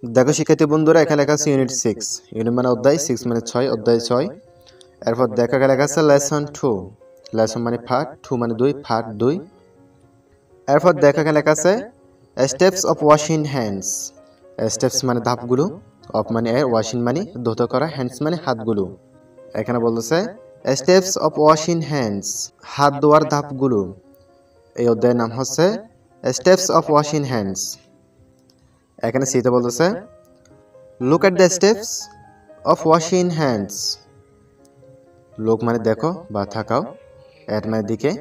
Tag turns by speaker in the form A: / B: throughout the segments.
A: দেখো শিক্ষার্থী বন্ধুরা, এখানে লেখা আছে ইউনিট 6। ইউনিট মানে অধ্যায়, 6 মানে 6, অধ্যায় 6। এরপর দেখো এখানে লেখা আছে লেসন 2। লেসন মানে পার্ট, 2 মানে 2, পার্ট 2। এরপর দেখো এখানে লেখা আছে steps of washing hands. Steps মানে ধাপগুলো, অফ মানে এর, ওয়াশিং মানে ধুতে করা, হ্যান্ডস মানে হাতগুলো। এখানে বলতেছে স্টেপস অফ ওয়াশিং হ্যান্ডস, হাত ধোয়ার ধাপগুলো। এই অধ্যায়ের নাম হচ্ছে স্টেপস অফ ওয়াশিং হ্যান্ডস। এখানে সিতে বলতেছে look at the steps of washing hands. Look মানে দেখো বা তাকাও, এট মানে দিকে,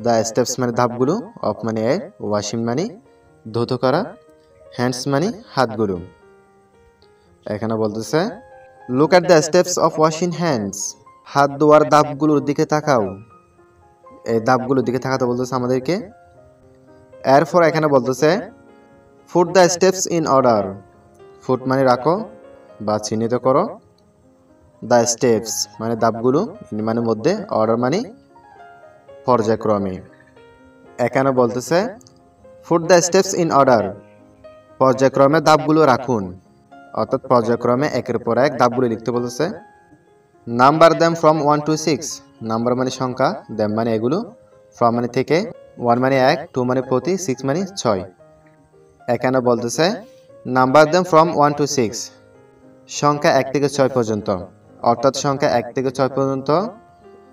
A: দ্য স্টেপস মানে ধাপগুলো, অফ মানে এর, ওয়াশিং মানে ধুতে করা, হ্যান্ডস মানে হাতগুলো। এখানে বলতেছে look at the steps of washing hands, হাত ধোয়ার ধাপগুলোর দিকে তাকাও। এই ধাপগুলোর দিকে তাকাতে বলতেছে আমাদেরকে। এরপর এখানে বলতেছে foot the steps in order. Foot মানে রাখো বা চিহ্নিত করো, দ্য স্টেপস মানে ধাপগুলো, ইন মানে মধ্যে, অর্ডার মানে পর্যায়ক্রমে। এখানে বলতেছে foot the steps in order, পর্যায়ক্রমে ধাপগুলো রাখুন। অর্থাৎ পর্যায়ক্রমে একের পর এক ধাপগুলো লিখতে বলতেছে। Number them from 1 to 6। Number মানে সংখ্যা, দেম মানে এগুলো, ফ্রম মানে থেকে, 1 মানে 1, 2 মানে প্রতি, 6 মানে 6। এখানে বলতেছে নাম্বার দেম ফ্রম 1 to 6, সংখ্যা 1 থেকে 6 পর্যন্ত। অর্থাৎ সংখ্যা 1 থেকে 6 পর্যন্ত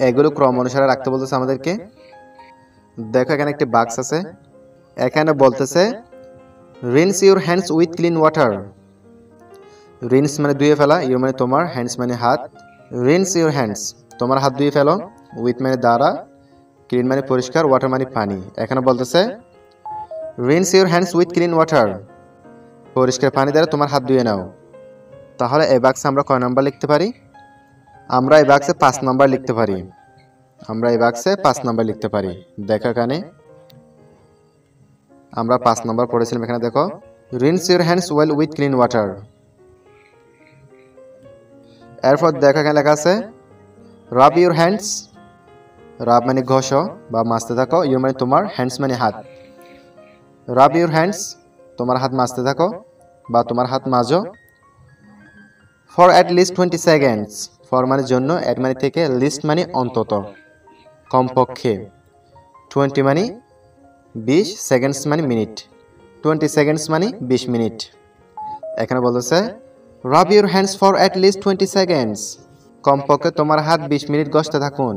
A: এগুলো ক্রম অনুসারে রাখতে বলতেছে আমাদেরকে। দেখো এখানে একটি বাক্স আছে। এখানে বলতেছে rinse your hands with clean water. Rinse মানে ধুয়ে ফেলা, ইউর মানে তোমার, হ্যান্ডস মানে হাত। রিন্স ইউর হ্যান্ডস, তোমার হাত ধুয়ে ফেলো, উইথ মানে দ্বারা, ক্লিন মানে পরিষ্কার, ওয়াটার মানে পানি। এখানে বলতেছে rinse your hands with clean water, পরিষ্কার পানি দ্বারা তোমার হাত ধুয়ে নাও। তাহলে এই বাক্সে আমরা কয় নাম্বার লিখতে পারি? আমরা এই বাক্সে 5 নাম্বার লিখতে পারি। আমরা এই বাক্সে 5 নাম্বার লিখতে পারি। দেখো এখানে আমরা 5 নাম্বার পড়েছিলাম। এখানে দেখো rinse your hands well with clean water. এরপর দেখো এখানে লেখা আছে রাব ইউর হ্যান্ডস। রাব মানে ঘষো বা মাজতে থাকো, ইউর মানে তোমার, হ্যান্ডস মানে হাত। রাব ইউর হ্যান্ডস, তোমার হাত মাজতে থাকো বা তোমার হাত মাজো। For at least 20 seconds. For মানে জন্য, অ্যাট মানে থেকে, লিস্ট মানে অন্তত, কমপক্ষে, 20 মানে 20, সেকেন্ডস মানে মিনিট, 20 সেকেন্ডস মানে 20 মিনিট। এখানে বলতেছে রাব your hands for at least 20 seconds, কমপক্ষে তোমার হাত 20 মিনিট ঘষতে থাকুন।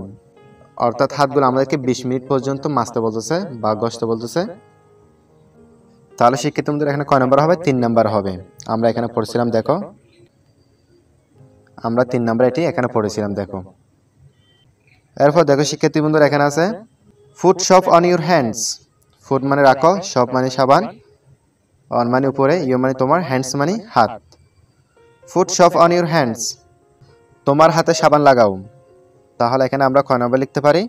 A: অর্থাৎ হাতগুলো আমাদেরকে 20 মিনিট পর্যন্ত মাজতে বলতেছে বা ঘষতে বলতেছে। তাহলে শিক্ষিত বন্ধুরা এখানে কয় নাম্বার হবে? 3 নাম্বার হবে। আমরা এখানে পড়ছিলাম, দেখো আমরা 3 নাম্বার এটি এখানে পড়েছিলাম, দেখো। এরপর দেখো শিক্ষার্থী বন্ধুরা এখানে আছে foot shop on your hands. Foot মানে রাখো, শপ মানে সাবান, অন মানে উপরে, ইউ মানে তোমার, হ্যান্ডস মানে হাত। Foot shop on your hands, তোমার হাতে সাবান লাগাও। তাহলে এখানে আমরা কয় নাম্বার লিখতে পারি?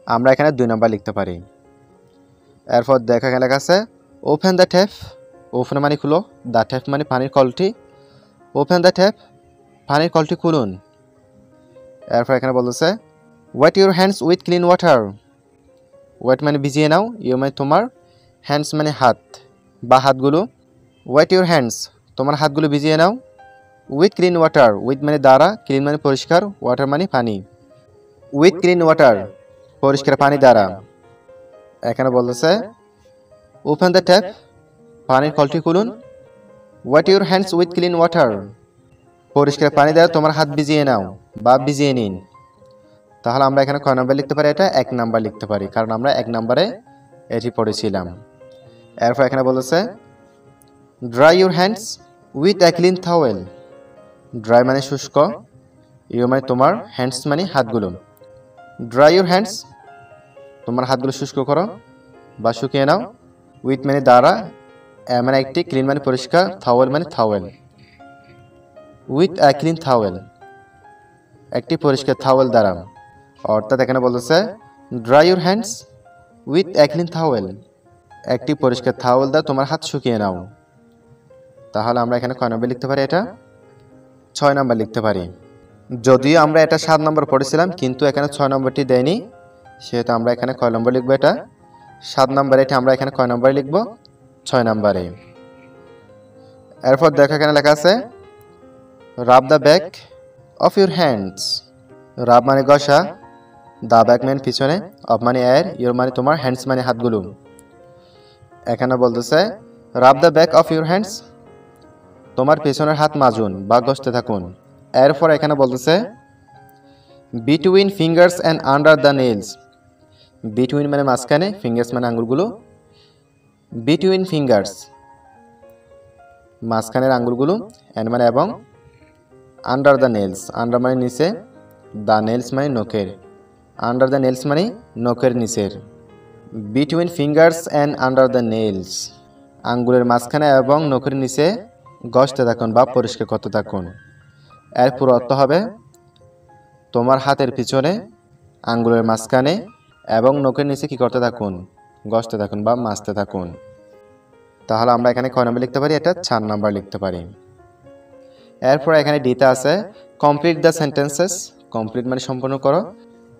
A: আমরা এখানে 2 নাম্বার লিখতে পারি। এরপর দেখো এখানে লেখা আছে ওপেন দ্য ট্যাপ। ওপেন মানে খুলো, দ্য ট্যাপ মানে পানির কলটি। ওপেন দ্য ট্যাপ, পানির কলটি খুলুন। এরপর এখানে বলতেছে wet your hands with clean water. Wet মানে ভিজিয়ে নাও, ইউ মানে তোমার, হ্যান্ডস মানে হাত বা হাতগুলো। ওয়েট ইউর হ্যান্ডস, তোমার হাতগুলো ভিজিয়ে নাও, উইথ ক্লিন ওয়াটার, উইথ মানে দ্বারা, ক্লিন মানে পরিষ্কার, ওয়াটার মানে পানি। উইথ ক্লিন ওয়াটার, পরিষ্কার পানি দ্বারা। এখানে বলতেছে ওপেন দ্য ট্যাপ, পানির কলটি খুলুন। Wet your hands with clean water, পরিষ্কার পানি দ্বারা তোমার হাত ভিজিয়ে নাও বা ভিজিয়ে নিন। তাহলে আমরা এখানে কয় নাম্বার লিখতে পারি? এটা 1 নাম্বার লিখতে পারি, কারণ আমরা 1 নাম্বারে এটি পড়েছিলাম। এরপর এখানে বলতেছে dry your hands with a clean towel. Dry মানে শুষ্ক, ইউ মানে তোমার, হ্যান্ডস মানে হাতগুলো। ড্রাই ইউর হ্যান্ডস, তোমার হাতগুলো শুষ্ক করো বা শুকিয়ে নাও। উইথ মানে দ্বারা, এ মানে একটি, ক্লিন মানে পরিষ্কার, টাওয়েল মানে towel. With a clean towel, একটি পরিষ্কার টাওয়েল দ্বারা। অর্থাৎ এখানে বলতেছে dry your hands with a clean towel, একটি পরিষ্কার টাওয়েল দ্বারা তোমার হাত শুকিয়ে নাও। তাহলে আমরা এখানে কয় নাম্বার লিখতে পারি? এটা 6 নাম্বার লিখতে পারি। যদিও আমরা এটা 7 নাম্বার পড়েছিলাম, কিন্তু এখানে 6 নম্বরটি দেয়নি, সেহেতু আমরা এখানে কয় নম্বর লিখবো? এটা 7 নাম্বার। এটা আমরা এখানে কয় নম্বরে লিখবো? 6 নাম্বারে। এরপর দেখো এখানে লেখা আছে rub the back of your hands. Rub মানে ঘষা, দ্য ব্যাক মানে পিছনে, অফ মানে এর, ইউর মানে তোমার, হ্যান্ডস মানে হাতগুলো। এখানে বলতেছে rub the back of your hands, তোমার পেছনের হাত মাজুন বা ঘষতে থাকুন। এরপর এখানে বলতেছে between fingers and under the nails. Between মানে মাঝখানে, ফিঙ্গার্স মানে আঙ্গুলগুলো। বিটুইন ফিঙ্গার্স মাঝখানের আঙ্গুলগুলো, অ্যান্ড মানে এবং, আন্ডার দ্য নেলস, আন্ডার মানে নিচে, দ্য নেলস মানে নখের, আন্ডার দ্য নেলস মানে নখের নিচের। Between fingers and under the nails, আঙ্গুলের মাঝখানে এবং নখের নিচে ঘষতে থাকুন বা পরিষ্কার করতে থাকুন। এর পুরো অর্থ হবে তোমার হাতের পিছনে, আঙ্গুলের মাঝখানে এবং নখের নিচে কি করতে থাকুন, ঘষতে থাকুন বা মাজতে থাকুন। তাহলে আমরা এখানে কয় নম্বর লিখতে পারি, এটা 4 নম্বর লিখতে পারি। এরপর এখানে ডিতে আছে কমপ্লিট দ্য সেন্টেন্সেস। কমপ্লিট মানে সম্পূর্ণ করো,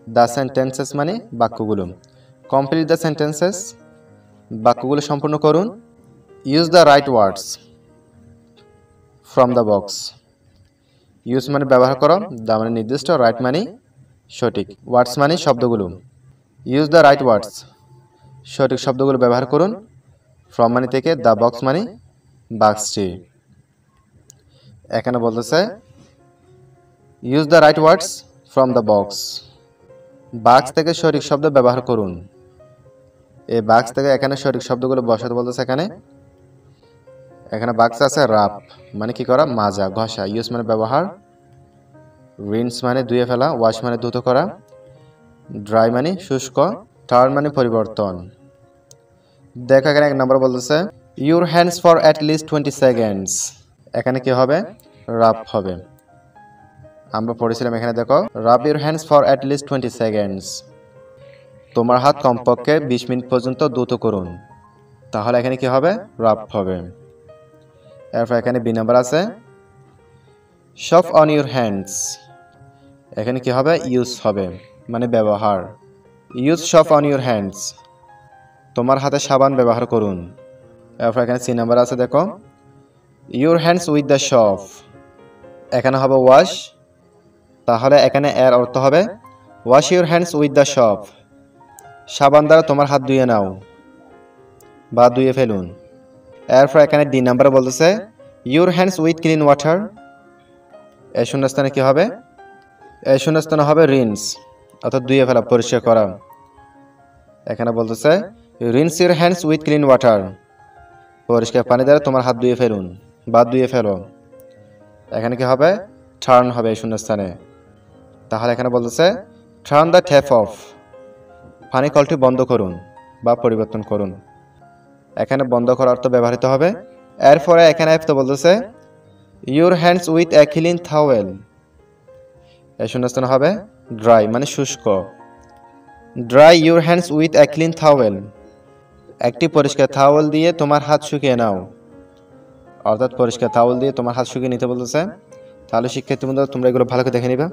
A: দ্য সেন্টেন্সেস মানে বাক্যগুলো। কমপ্লিট দ্য সেন্টেন্সেস, বাক্যগুলো সম্পূর্ণ করুন। Use the right words from the box. Use মানে ব্যবহার করো, দ্য মানে নির্দিষ্ট, রাইট মানে সঠিক, ওয়ার্ডস মানে শব্দগুলো। ইউজ দ্য রাইট ওয়ার্ডস, সঠিক শব্দগুলো ব্যবহার করুন। ফ্রম মানে থেকে, দ্য বক্স মানে বাক্সটি। এখানে বলতেছে use the right words from the box, বাক্স থেকে সঠিক শব্দ ব্যবহার করুন। এই বাক্স থেকে এখানে সঠিক শব্দগুলো বসাতে বলতেছে। এখানে বাক্স আছে রাব মানে কি করা, মাজা, ঘষা। ইউজ মানে ব্যবহার, রিন্স মানে ধুয়ে ফেলা, ওয়াশ মানে ধুত করা, ড্রাই মানে শুষ্ক, টার্ন মানে পরিবর্তন। দেখো এখানে 1 নম্বর বলতেছে your hands for at least 20 seconds. এখানে কি হবে, রাব হবে। আমরা পড়েছিলাম এখানে দেখো রাব your hands for at least 20 seconds, তোমার হাত কমপক্ষে 20 মিনিট পর্যন্ত দ্রুত করুন। তাহলে এখানে কি হবে, রাব হবে। এরপর এখানে বি নাম্বার আছে শফ অন ইউর হ্যান্ডস। এখানে কি হবে, ইউজ হবে মানে ব্যবহার। ইউজ শফ অন ইউর হ্যান্ডস, তোমার হাতে সাবান ব্যবহার করুন। এরপর এখানে সি নাম্বার আছে দেখো your hands with the soap. এখানে হবে ওয়াশ, তাহলে এখানে এর অর্থ হবে wash your hands with the soap, সাবান দ্বারা তোমার হাত ধুয়ে নাও বা ধুয়ে ফেলুন। এরপর এখানে ডি নাম্বার বলতেছে your hands with clean water. এর শূন্যস্থানে কি হবে, এর শূন্যস্থানে হবে রিন্স, অর্থাৎ ধুয়ে ফেলা, পরিষ্কার করা। এখানে বলতেছে rinse your hands with clean water, পরিষ্কার পানি দ্বারা তোমার হাত ধুয়ে ফেলুন বা ধুয়ে ফেলো। এখানে কি হবে, টার্ন হবে এই শূন্যস্থানে। তাহলে এখানে বলতেছে টার্ন দ্য ট্যাপ অফ, পানি কলটি বন্ধ করুন বা পরিবর্তন করুন। এখানে বন্ধ করার অর্থ ব্যবহৃত হবে। এরপরে এখানে বলতেছে your hands with a clean towel. এই শূন্যস্থান হবে ড্রাই মানে শুষ্ক। Dry your hands with a clean towel, একটি পরিষ্কার টাওয়েল দিয়ে তোমার হাত শুকিয়ে নাও, অর্থাৎ পরিষ্কার টাওয়েল দিয়ে তোমার হাত শুকিয়ে নিতে বলতেছে। তাহলে শিক্ষার্থী বন্ধুরা তোমরা এগুলো ভালো করে দেখে নিবা।